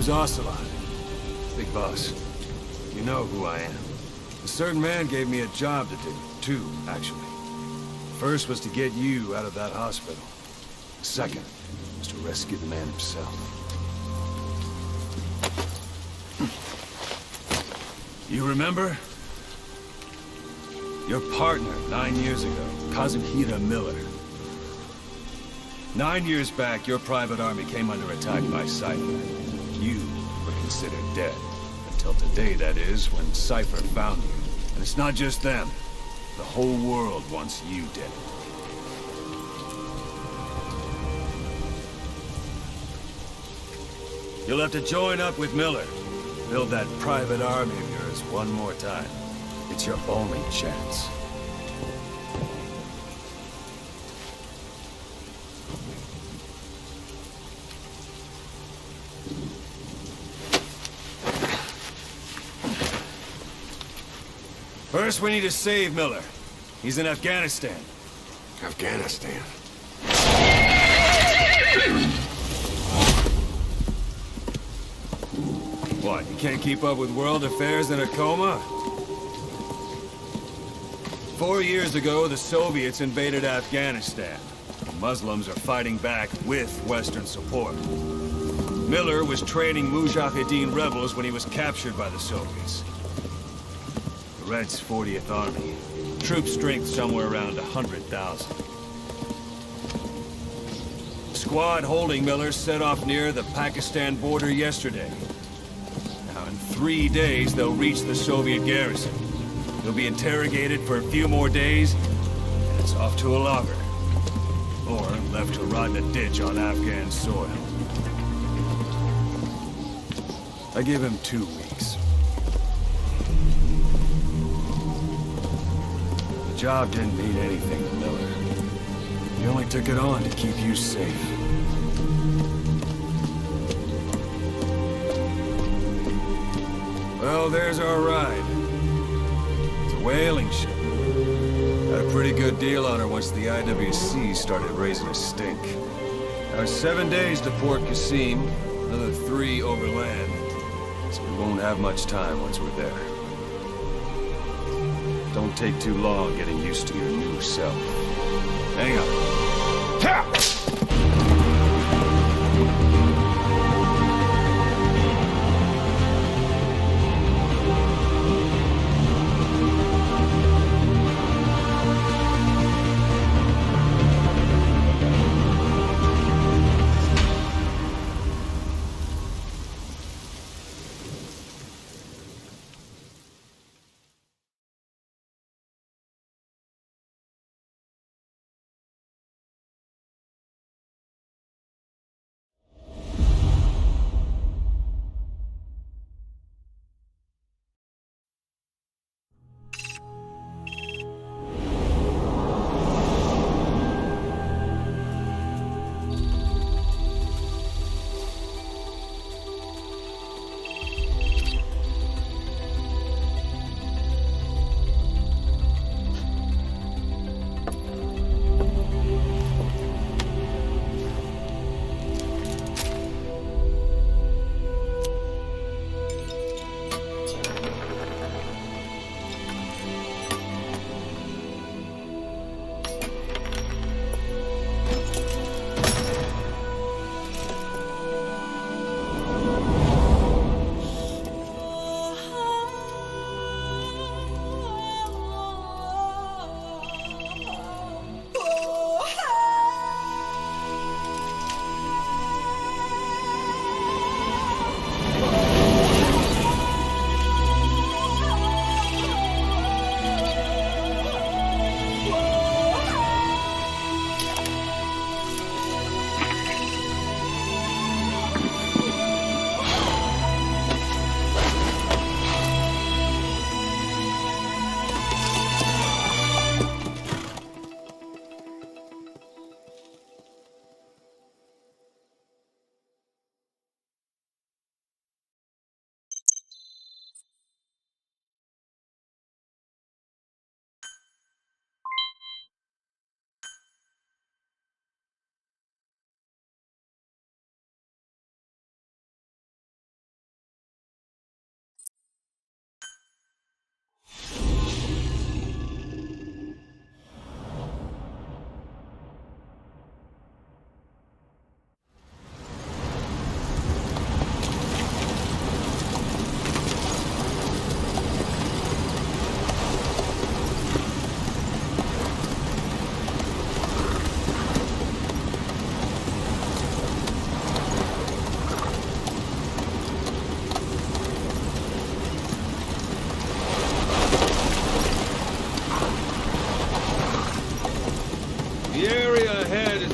name's Ocelot. Big boss. You know who I am. A certain man gave me a job to do. Two, actually. First was to get you out of that hospital. Second was to rescue the man himself. You remember? Your partner 9 years ago, Kazuhira Miller. 9 years back, your private army came under attack by Cypher. You were considered dead. Until today, that is, when Cypher found you. And it's not just them. The whole world wants you dead. You'll have to join up with Miller. Build that private army of yours one more time. It's your only chance. First, we need to save Miller. He's in Afghanistan. Afghanistan? What, you can't keep up with world affairs in a coma? 4 years ago, the Soviets invaded Afghanistan. The Muslims are fighting back with Western support. Miller was training Mujahideen rebels when he was captured by the Soviets. The Reds' 40th Army. Troop strength somewhere around 100,000. The squad holding Miller set off near the Pakistan border yesterday. Now, in 3 days, they'll reach the Soviet garrison. He'll be interrogated for a few more days, and it's off to a logger. Or left to rot in a ditch on Afghan soil. I give him 2 weeks. The job didn't mean anything to Miller. He only took it on to keep you safe. Well, there's our ride. Whaling ship. Had a pretty good deal on her once the IWC started raising a stink. Now 7 days to Port Qasim, another 3 overland. So we won't have much time once we're there. Don't take too long getting used to your new self. Hang on. Ha!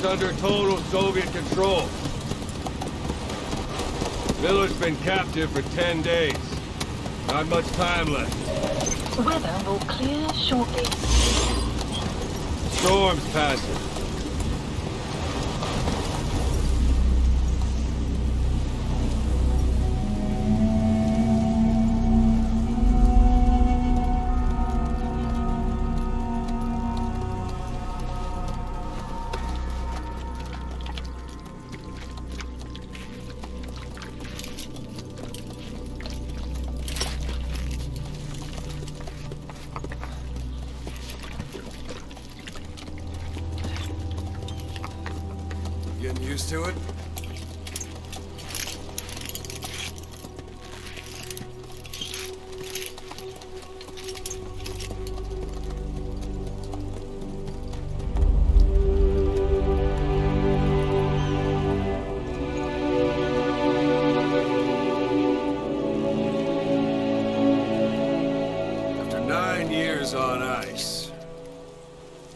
is under total Soviet control. Miller's been captive for 10 days. Not much time left. Weather will clear shortly. Storm's passing. Getting used to it? After 9 years on ice,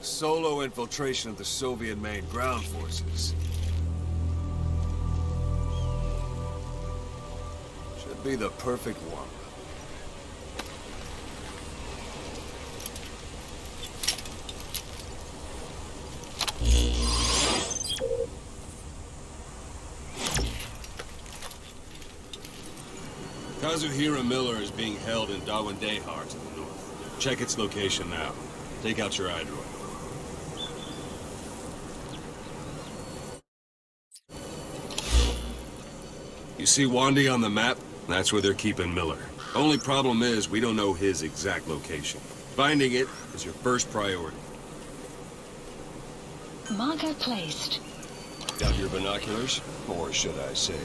solo infiltration of the Soviet main ground forces. Should be the perfect one. Kazuhira Miller is being held in Dawandehar to the north. Check its location now. Take out your iDroid. You see Wandy on the map? That's where they're keeping Miller. Only problem is, we don't know his exact location. Finding it is your first priority. Marker placed. Got your binoculars? Or should I say,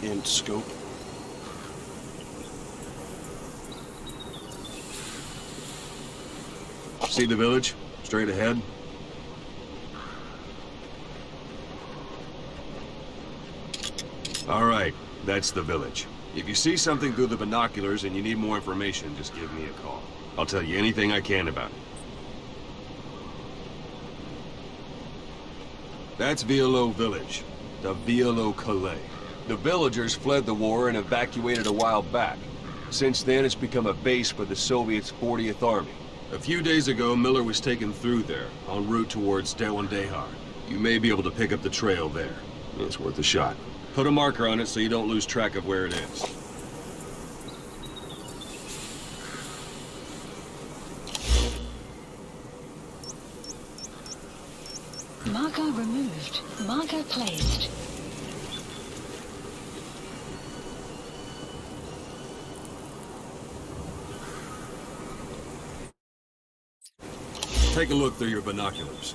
your int scope? See the village? Straight ahead? All right, that's the village. If you see something through the binoculars and you need more information, just give me a call. I'll tell you anything I can about it. That's Violo Village, the Violo Calais. The villagers fled the war and evacuated a while back. Since then, it's become a base for the Soviets' 40th Army. A few days ago, Miller was taken through there, en route towards Dawandehar. You may be able to pick up the trail there. It's worth a shot. Put a marker on it so you don't lose track of where it is. Marker removed. Marker placed. Take a look through your binoculars.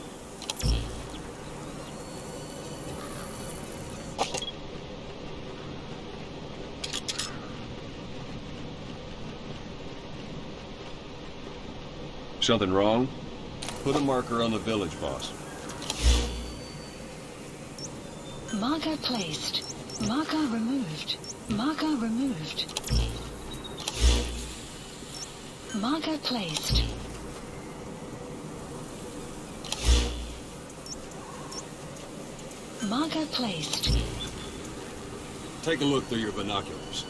Something wrong? Put a marker on the village, boss. Marker placed. Marker removed. Marker removed. Marker placed. Marker placed. Take a look through your binoculars.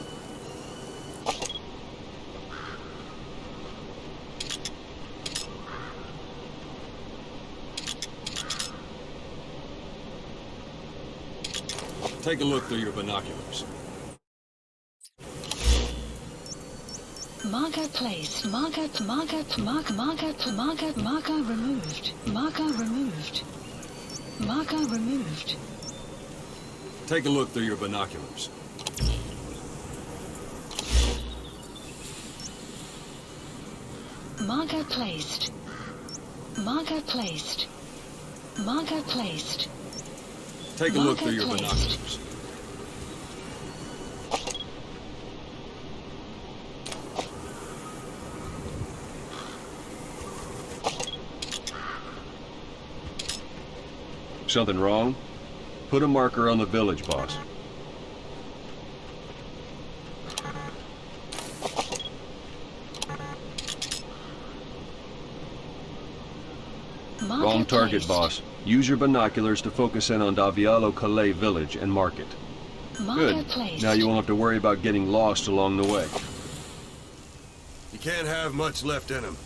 Take a look through your binoculars. Marker placed. Marker removed. Marker removed. Marker removed. Take a look through your binoculars. Marker placed. Marker placed. Marker placed. Take a look through your Marker binoculars. Something wrong? Put a marker on the village, boss. Marker Wrong target, placed. boss. Use your binoculars to focus in on Davialo Calais village and mark it. Marker Good. placed. Now you won't have to worry about getting lost along the way. You can't have much left in him.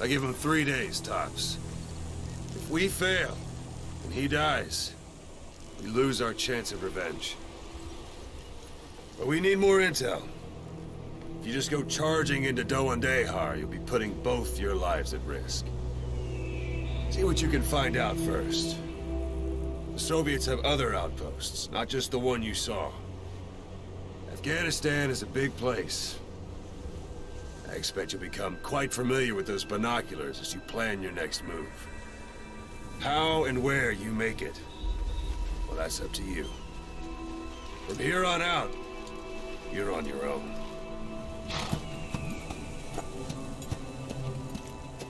I give him 3 days, tops. If we fail, and he dies, we lose our chance of revenge. But we need more intel. If you just go charging into Doandehar, you'll be putting both your lives at risk. See what you can find out first. The Soviets have other outposts, not just the one you saw. Afghanistan is a big place. I expect you'll become quite familiar with those binoculars as you plan your next move. How and where you make it, well, that's up to you. From here on out, you're on your own.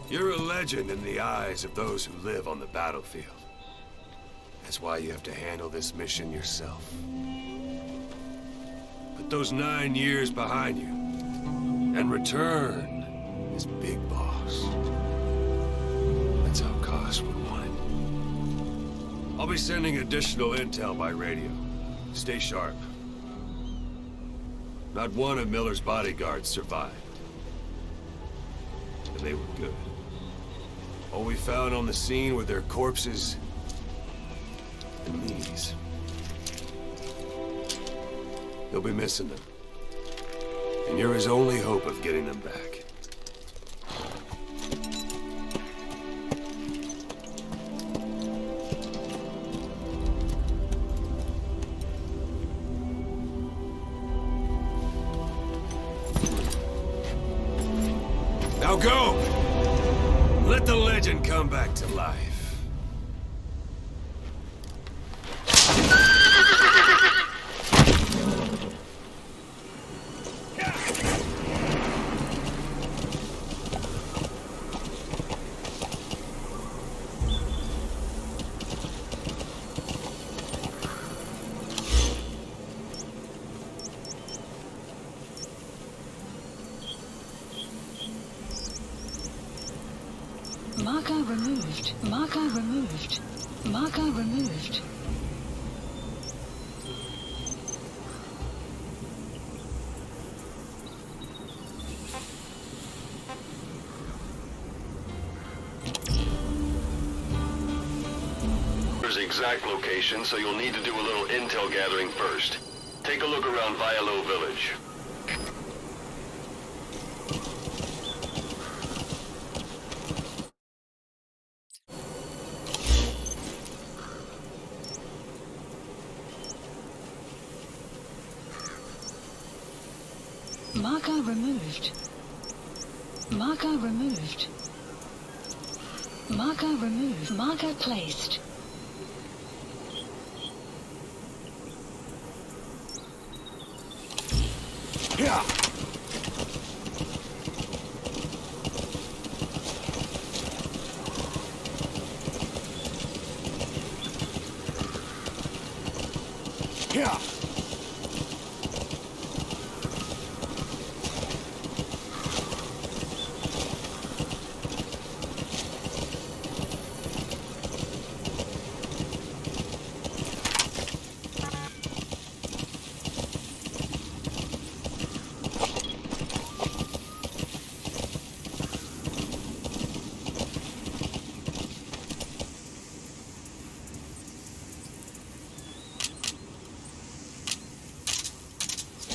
You're a legend in the eyes of those who live on the battlefield. That's why you have to handle this mission yourself. Put those 9 years behind you, and return as Big Boss. That's how Koss would want it. I'll be sending additional intel by radio. Stay sharp. Not one of Miller's bodyguards survived. And they were good. All we found on the scene were their corpses and knees. You'll be missing them. And you're his only hope of getting them back. Now go! Let the legend come back to life. Marker removed. Marker removed. Marker removed. There's exact location, so you'll need to do a little intel gathering first. Take a look around Vialo village. Marker removed. Marker removed. Marker removed. Marker placed. Yeah. Yeah.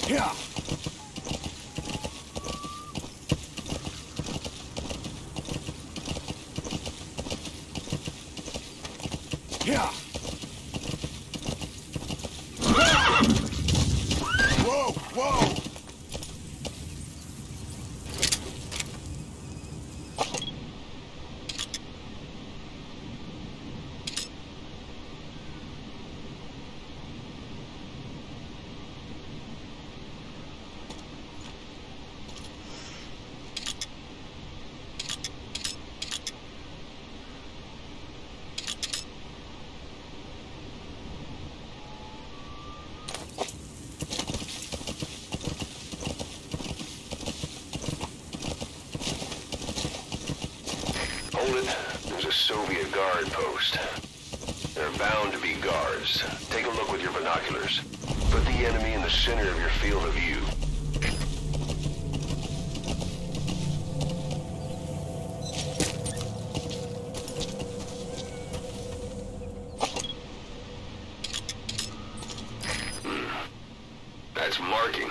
Yeah. Yeah. Whoa, whoa. There's a Soviet guard post. There are bound to be guards. Take a look with your binoculars. Put the enemy in the center of your field of view. That's marking.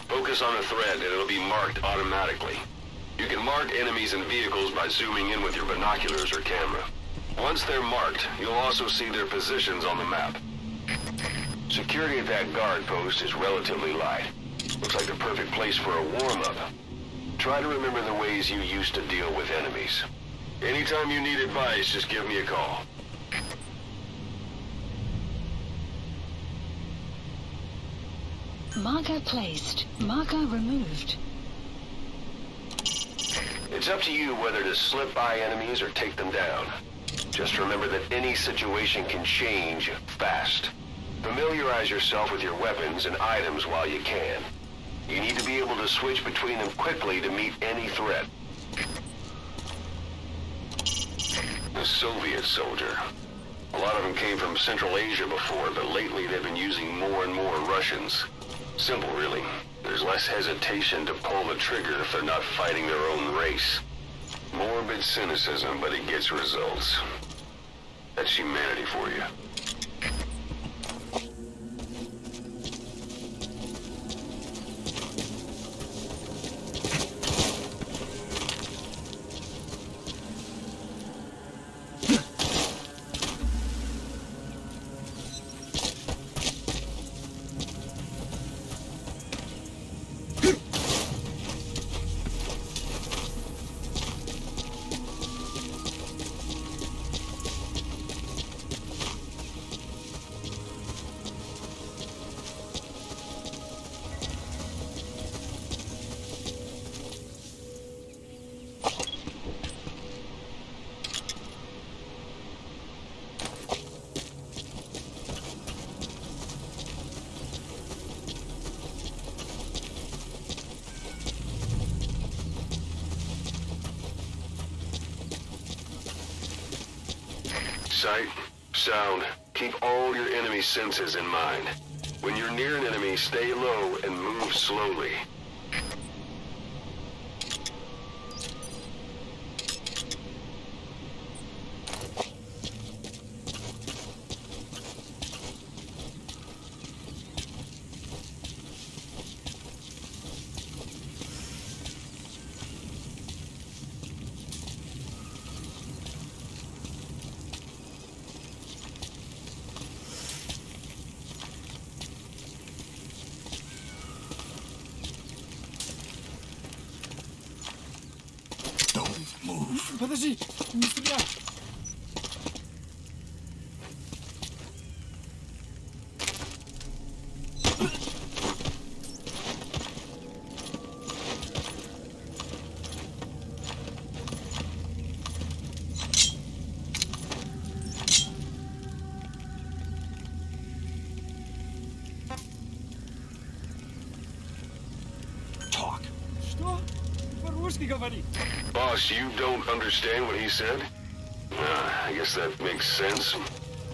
Focus on a thread and it'll be marked automatically. You can mark enemies and vehicles by zooming in with your binoculars or camera. Once they're marked, you'll also see their positions on the map. Security at that guard post is relatively light. Looks like the perfect place for a warm-up. Try to remember the ways you used to deal with enemies. Anytime you need advice, just give me a call. Marker placed. Marker removed. It's up to you whether to slip by enemies or take them down. Just remember that any situation can change fast. Familiarize yourself with your weapons and items while you can. You need to be able to switch between them quickly to meet any threat. The Soviet soldier. A lot of them came from Central Asia before, but lately they've been using more and more Russians. Simple, really. There's less hesitation to pull the trigger if they're not fighting their own race. Morbid cynicism, but it gets results. That's humanity for you. Sight, sound, keep all your enemy senses in mind. When you're near an enemy, stay low and move slowly. Подожди, не стреляй! Talk. Что? По-русски говори. Boss, you don't understand what he said? I guess that makes sense.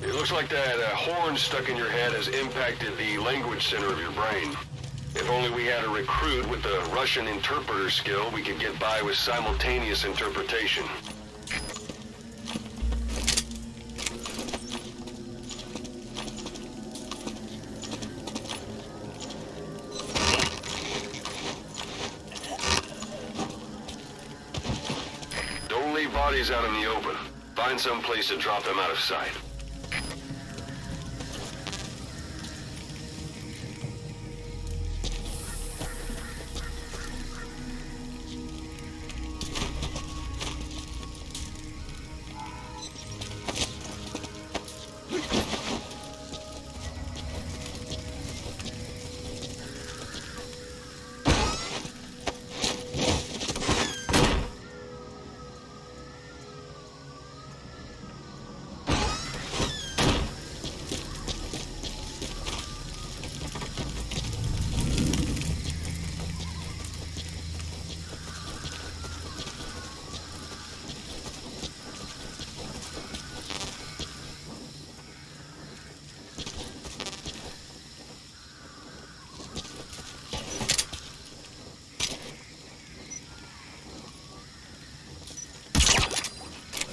It looks like that horn stuck in your head has impacted the language center of your brain. If only we had a recruit with the Russian interpreter skill, we could get by with simultaneous interpretation. Don't leave bodies out in the open. Find some place to drop them out of sight.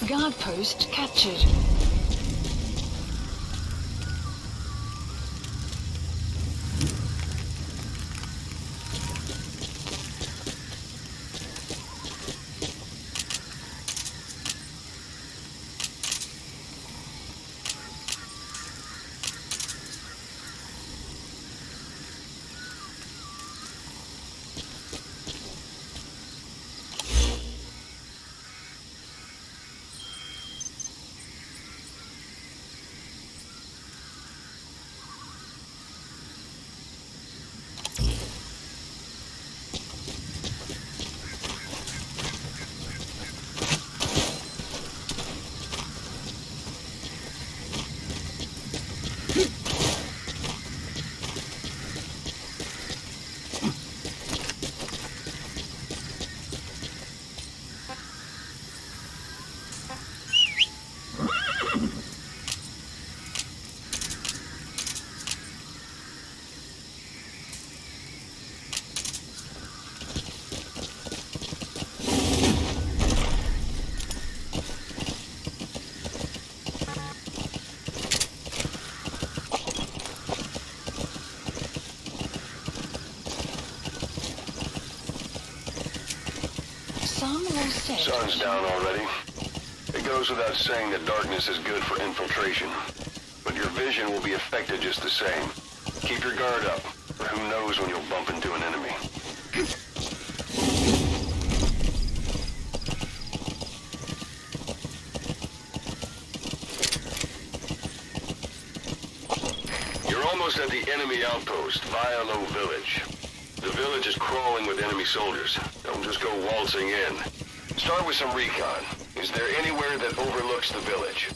Guard post captured. Sun's down already. It goes without saying that darkness is good for infiltration. But your vision will be affected just the same. Keep your guard up, or who knows when you'll bump into an enemy. You're almost at the enemy outpost, Vialo Village. The village is crawling with enemy soldiers. Don't just go waltzing in. Start with some recon. Is there anywhere that overlooks the village?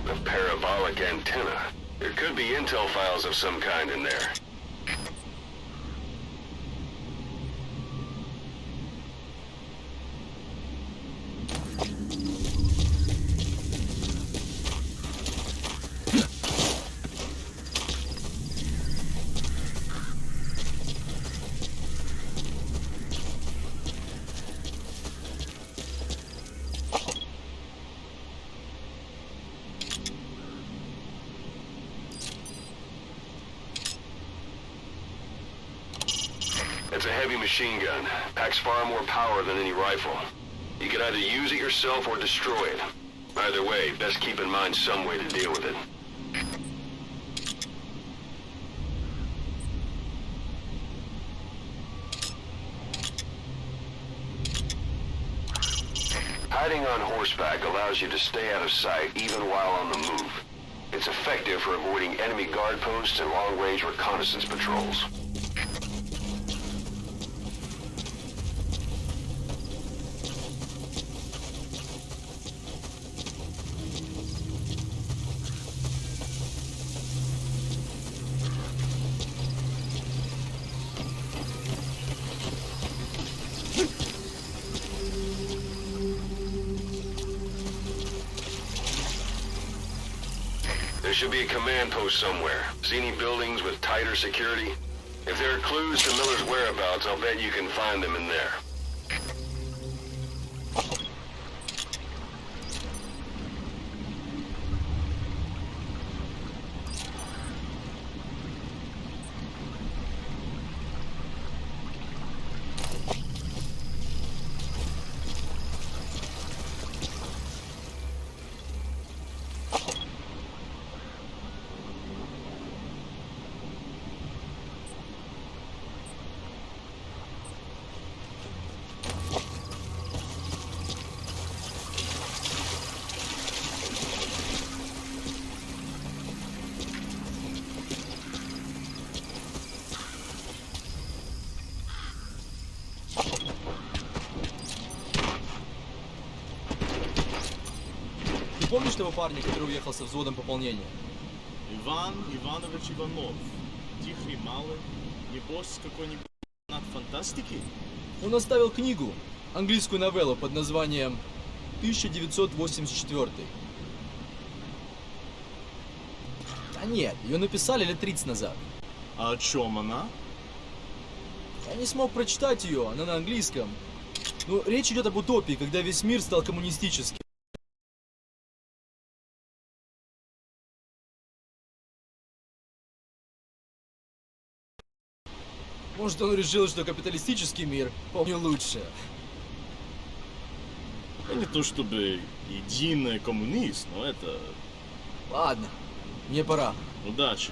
A parabolic antenna. There could be intel files of some kind in there. It's a heavy machine gun. Packs far more power than any rifle. You can either use it yourself or destroy it. Either way, best keep in mind some way to deal with it. Hiding on horseback allows you to stay out of sight even while on the move. It's effective for avoiding enemy guard posts and long-range reconnaissance patrols. There should be a command post somewhere. See any buildings with tighter security? If there are clues to Miller's whereabouts, I'll bet you can find them in there. Ты помнишь того парня, который уехал со взводом пополнения? Иван Иванович Иванов. Тихий, малый. Небось, какой-нибудь От фантастики? Он оставил книгу, английскую новеллу под названием 1984. А нет, ее написали лет 30 назад. А о чем она? Я не смог прочитать ее, она на английском. Ну, речь идет об утопии, когда весь мир стал коммунистическим. Может, он решил, что капиталистический мир помню лучше. Я не то чтобы единый коммунист, но это... Ладно, мне пора. Удачи.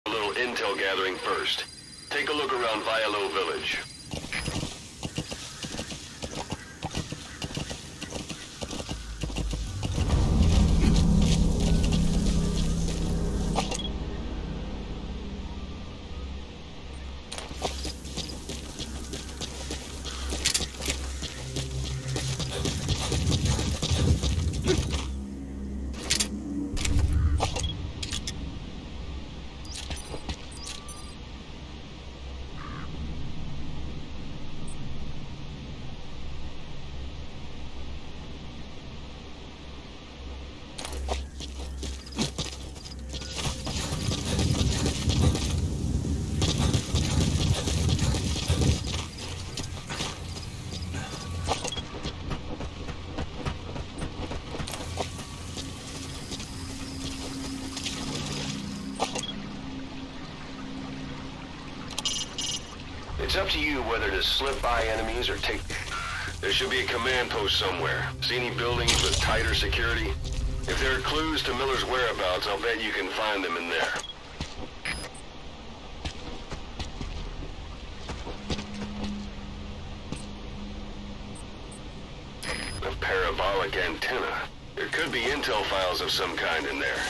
A little intel gathering first. Take a look around Vialo Village. It's up to you whether to slip by enemies or take... There should be a command post somewhere. See any buildings with tighter security? If there are clues to Miller's whereabouts, I'll bet you can find them in there. A parabolic antenna. There could be intel files of some kind in there.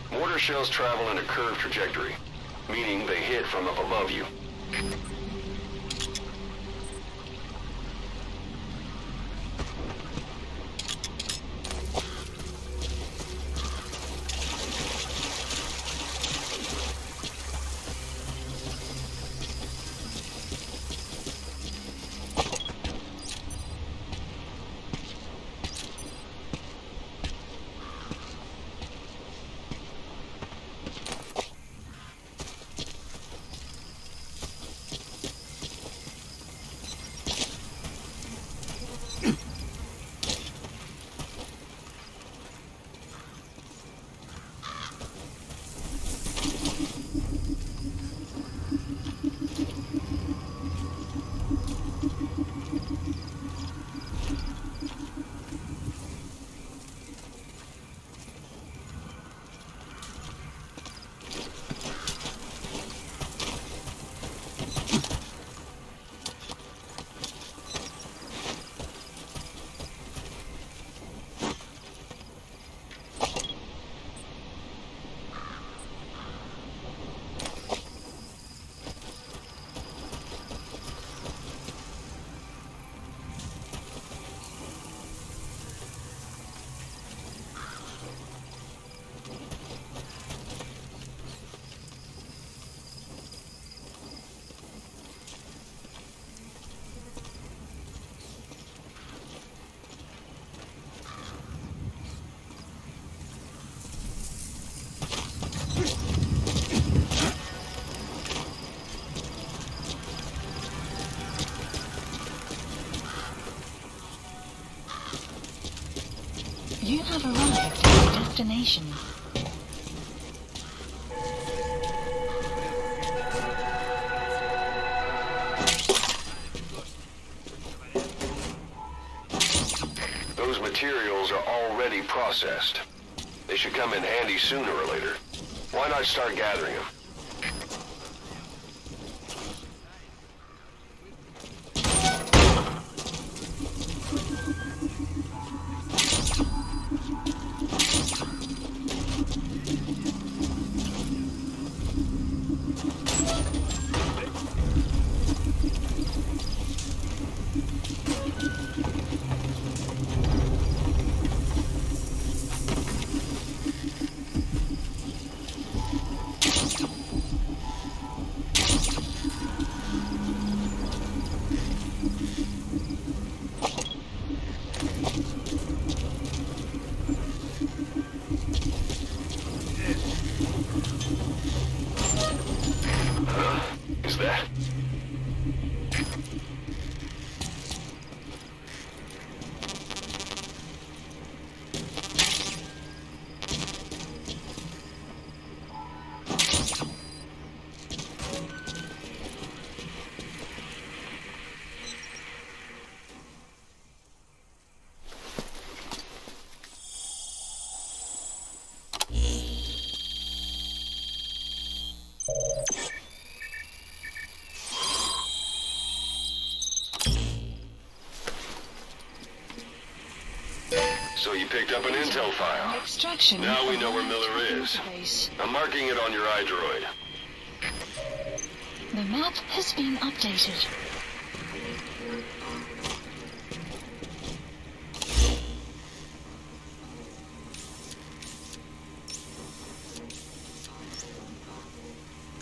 Mortar shells travel in a curved trajectory, meaning they hit from up above you. You have arrived at your destination. Those materials are already processed. They should come in handy sooner or later. Why not start gathering them? Is that? So you picked up an intel file. Extraction. Now we know where Miller is. Base. I'm marking it on your iDroid. The map has been updated.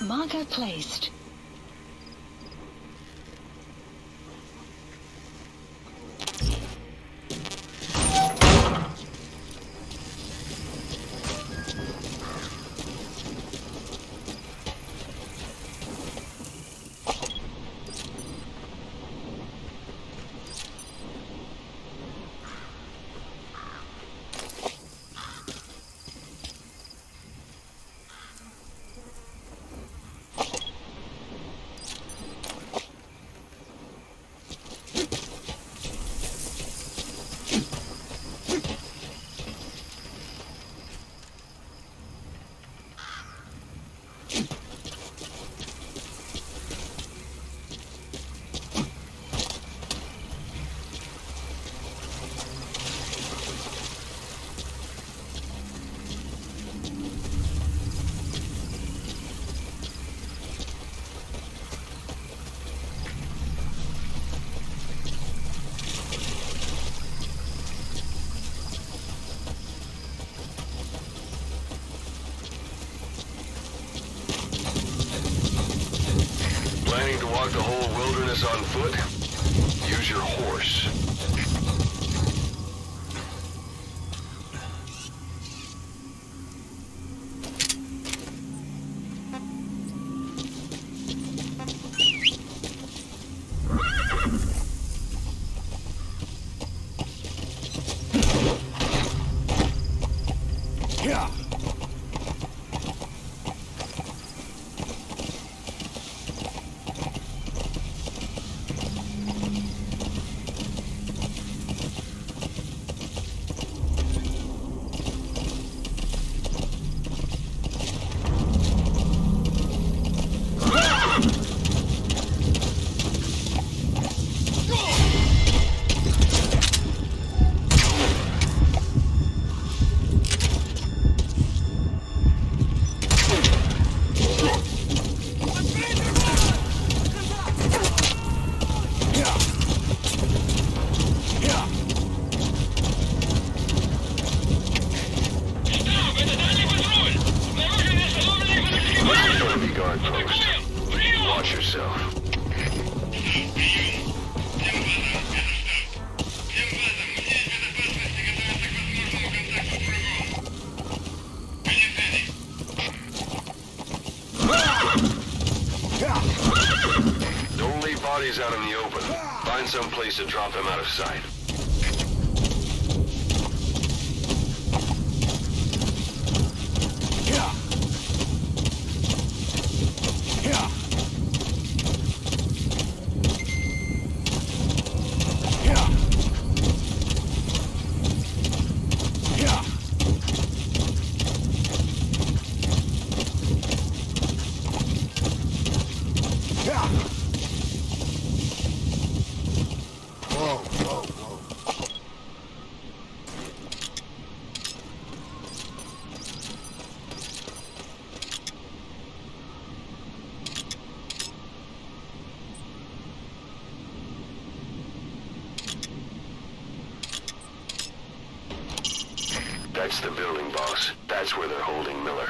Marker placed. Planning to walk the whole wilderness on foot? Use your horse. Watch yourself. Don't leave bodies out in the open. Find some place to drop them out of sight. That's the building, boss. That's where they're holding Miller.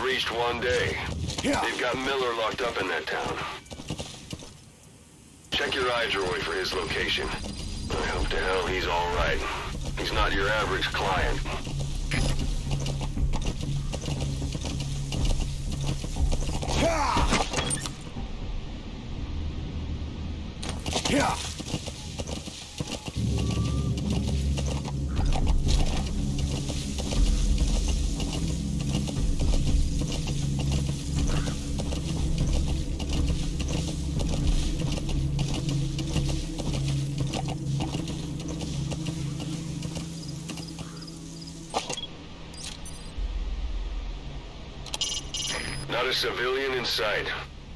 Reached one day. They've got Miller locked up in that town. Check your iDroid for his location. I hope to hell he's all right. He's not your average client. Yeah. Not a civilian in sight.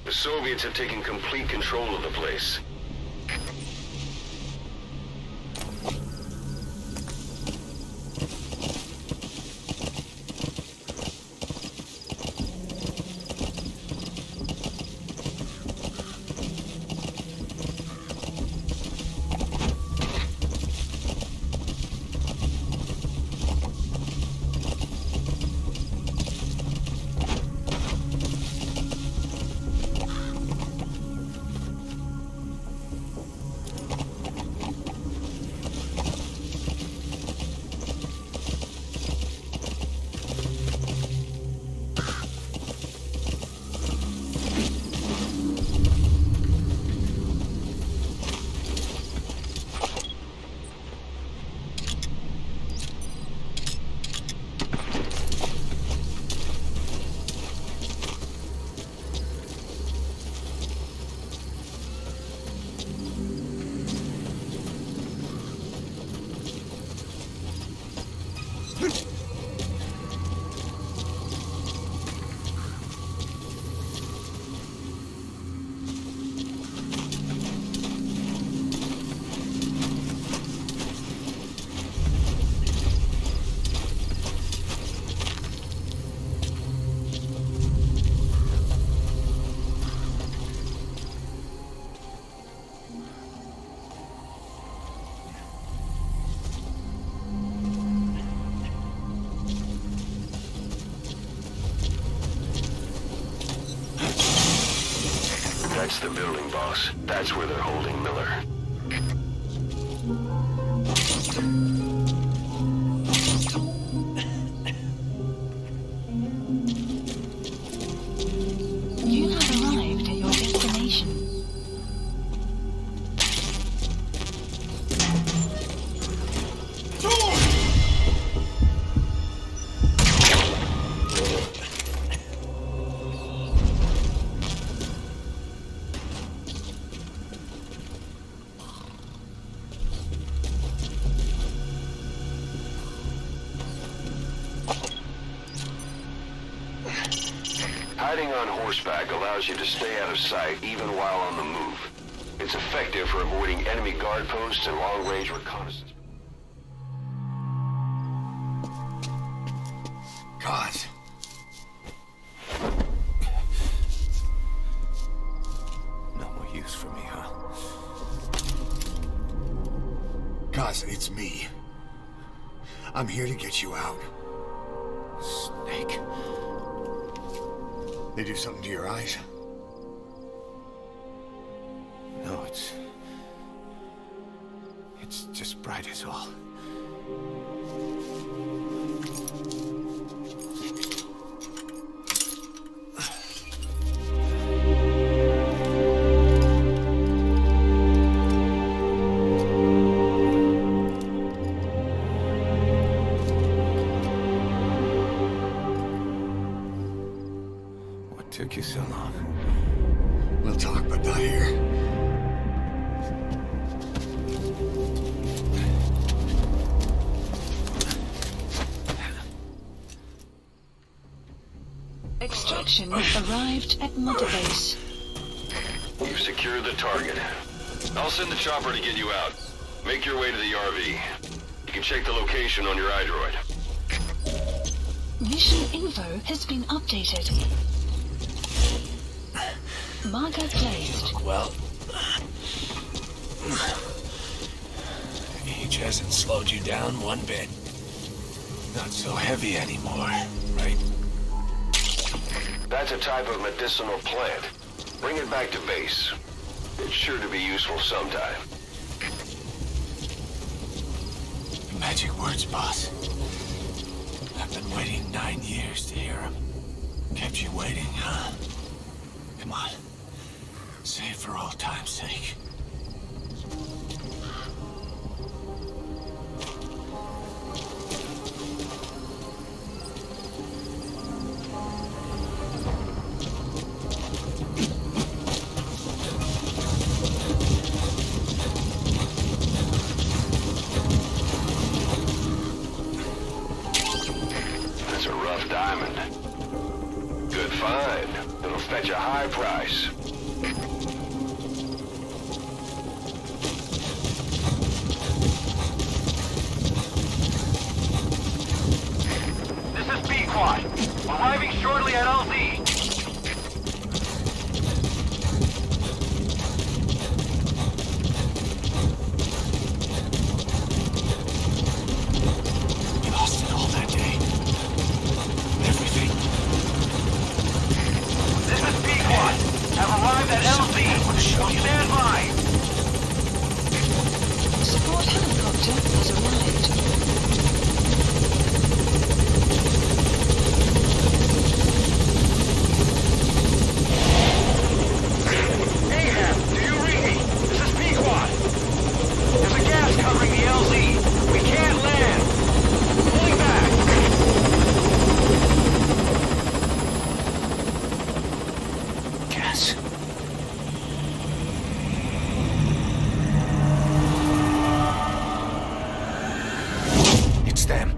The Soviets have taken complete control of the place. That's the building, boss. That's where they're holding Miller. You have arrived at your destination. Hiding on horseback allows you to stay out of sight even while on the move. It's effective for avoiding enemy guard posts and long-range reconnaissance. God. No more use for me, huh? Kaz, it's me. I'm here to get you out. Snake. They do something to your eyes? No, it's just bright as all. What took you so long? We'll talk, but not here. Extraction arrived at Mother Base. You've secured the target. I'll send the chopper to get you out. Make your way to the RV. You can check the location on your iDroid. Mission info has been updated. Marker placed. Well, age hasn't slowed you down one bit. Not so heavy anymore, right? That's a type of medicinal plant. Bring it back to base. It's sure to be useful sometime. Magic words, boss. I've been waiting 9 years to hear them. Kept you waiting, huh? Come on. Say it for old time's sake. That's a rough diamond. Good find. It'll fetch a high price. This is Pequod. Arriving shortly at LZ. We lost it all that day. Everything. This is Pequod. Have arrived at LZ. Stand by. Support helicopter has arrived. Ahab, do you read me? This is Pequod. There's a gas covering the LZ. We can't land. Pulling back. Gas. It's them.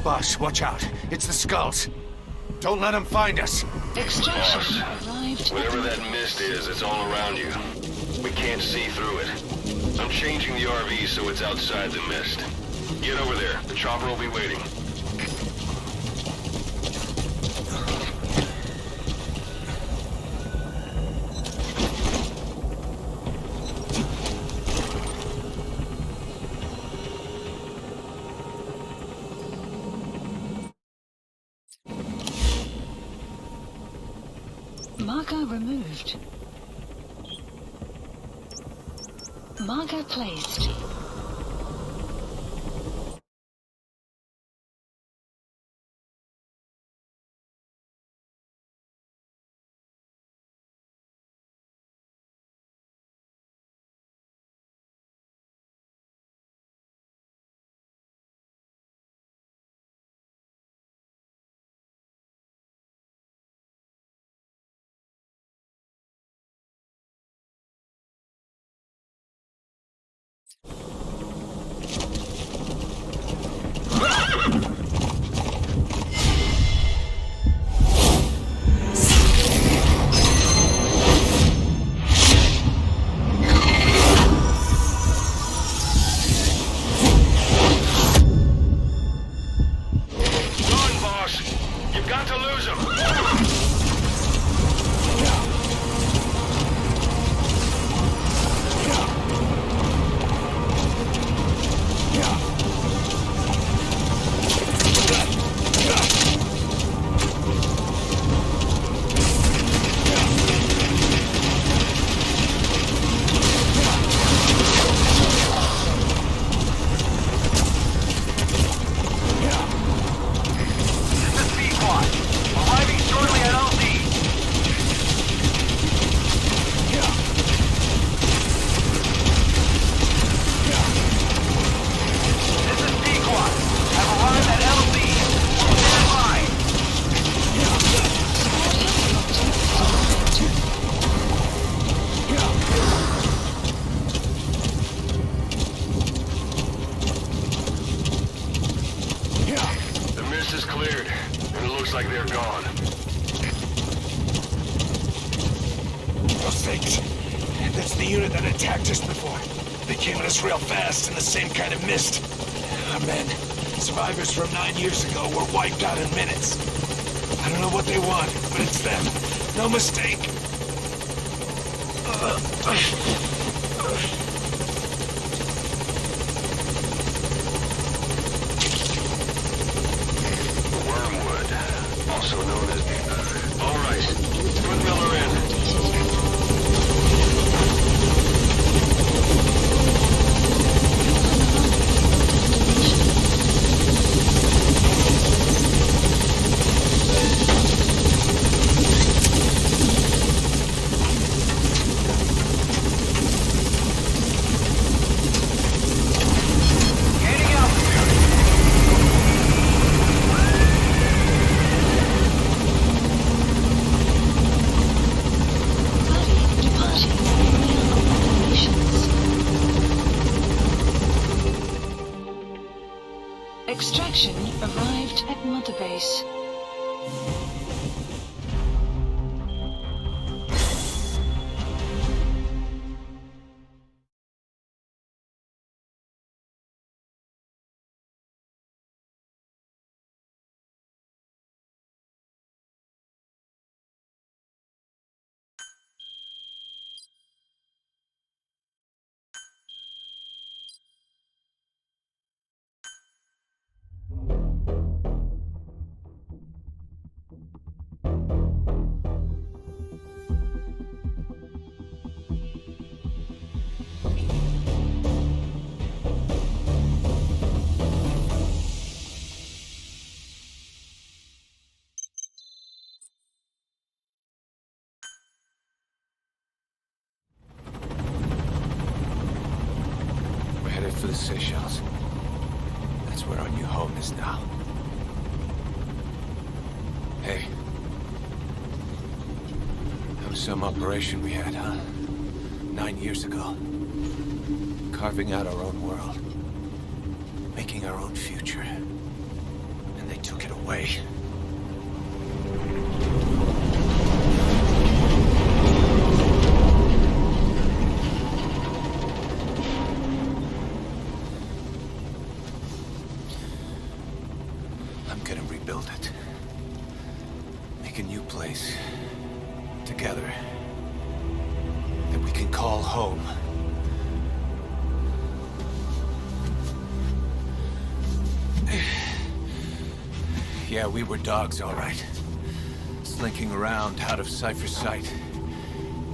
Boss, watch out. It's the skulls. Don't let them find us. Extraction arrived. Whatever that mist is, it's all around you. We can't see through it. I'm changing the RV so it's outside the mist. Get over there. The chopper will be waiting. Marker removed. Marker placed. those things. That's the unit that attacked us before. They came at us real fast in the same kind of mist. Our men, survivors from 9 years ago, were wiped out in minutes. I don't know what they want, but it's them. No mistake. Wormwood, also known as... All right, put Miller in. Extraction arrived at Mother Base. We're headed for the Seychelles. That's where our new home is now. Hey. That was some operation we had, huh? 9 years ago. Carving out our own world. Making our own future. And they took it away. I'm gonna rebuild it. Make a new place. Together. That we can call home. Yeah, we were dogs, all right. Slinking around out of Cypher's sight.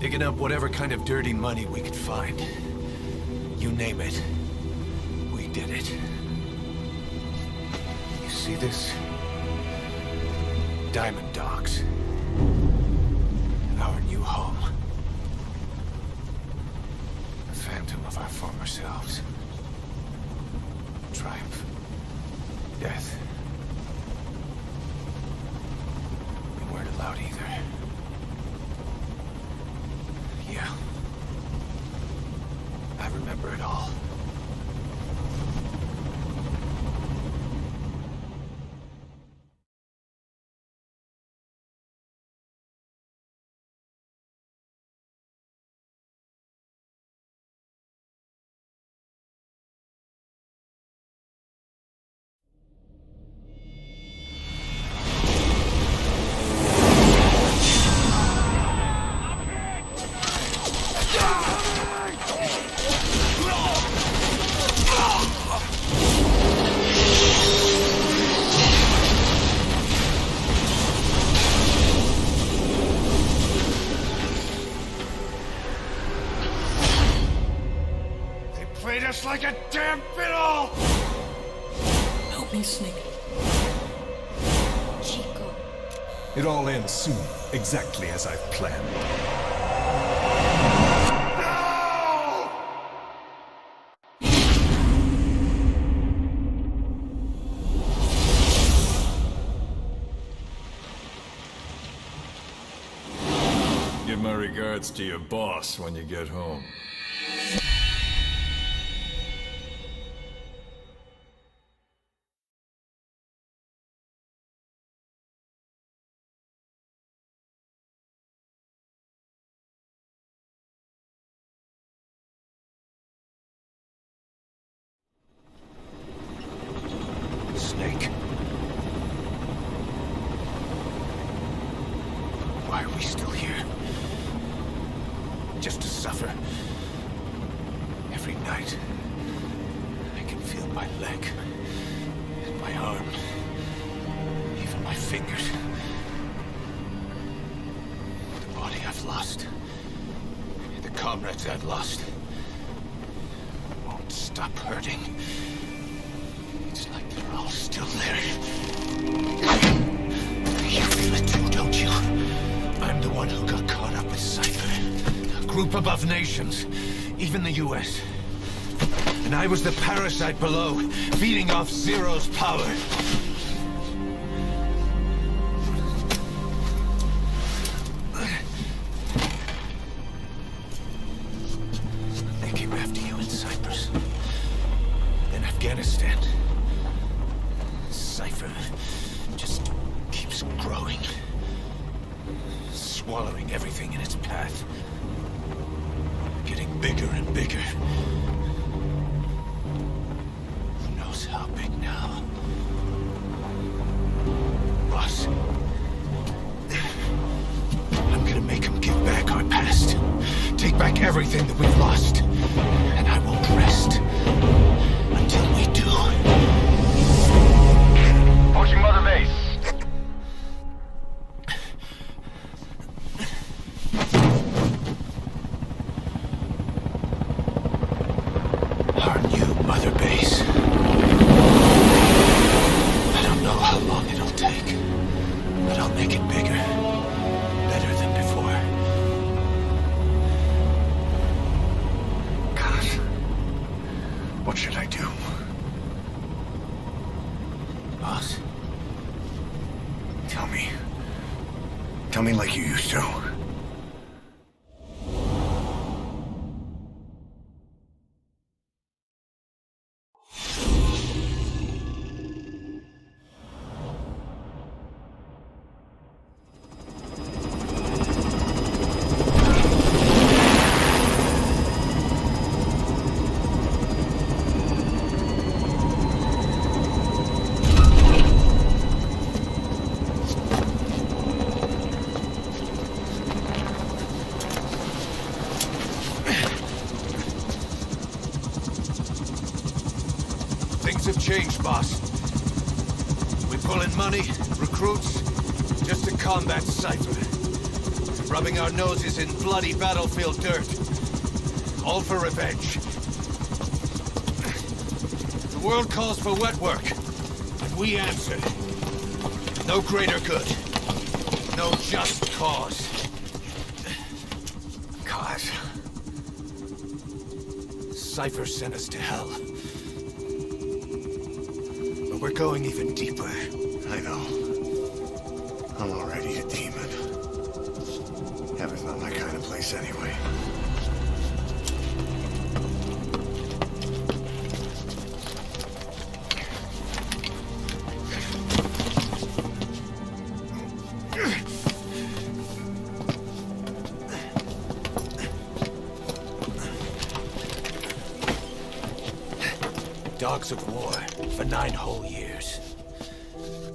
Digging up whatever kind of dirty money we could find. You name it. We did it. You see this? Diamond Dogs. Our new home. A phantom of our former selves. Triumph. Death. We weren't allowed either. Yeah. I remember it all. Played us like a damn fiddle! Help me, Snake. Chico. It all ends soon, exactly as I've planned. Give my regards to your boss when you get home. just to suffer. Every night, I can feel my leg, and my arm, even my fingers. The body I've lost, the comrades I've lost, won't stop hurting. It's like they're all still there. You feel it too, don't you? I'm the one who got caught up with Cypher. A group above nations, even the US. And I was the parasite below, feeding off Zero's power. They came after you in Cyprus. Then Afghanistan. Cypher just keeps growing. Swallowing everything in its path. Getting bigger and bigger. Who knows how big now? Boss. I'm gonna make him give back our past. Take back everything that we've lost. And I won't rest until we do. Approaching Mother Base. Our new Mother Base. I don't know how long it'll take, but I'll make it bigger. Better than before. Gosh. What should I do? Boss? Tell me. Tell me like you used to. Things have changed, boss. We pull in money, recruits, just to combat Cypher. Rubbing our noses in bloody battlefield dirt. All for revenge. The world calls for wet work, and we answer. No greater good. No just cause. Cause? Cypher sent us to hell. But we're going even deeper. I know. I'm already a demon. Heaven's not my kind of place anyway. Dogs of war for 9 whole years.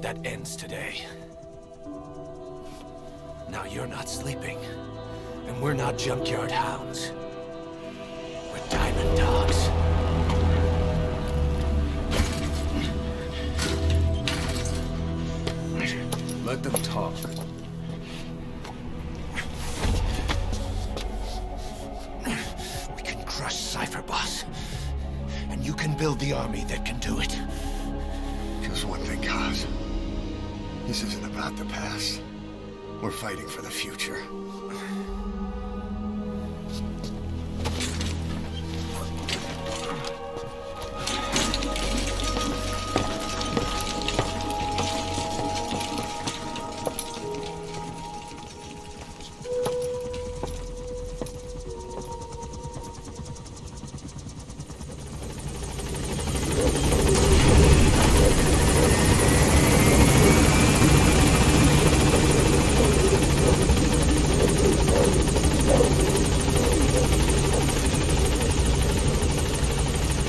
That ends today. Now you're not sleeping, and we're not junkyard hounds. We're diamond dogs. Let them talk. We can crush Cypher, boss. And you can build the army that can do it. Just one thing, Kaz. This isn't about the past. We're fighting for the future.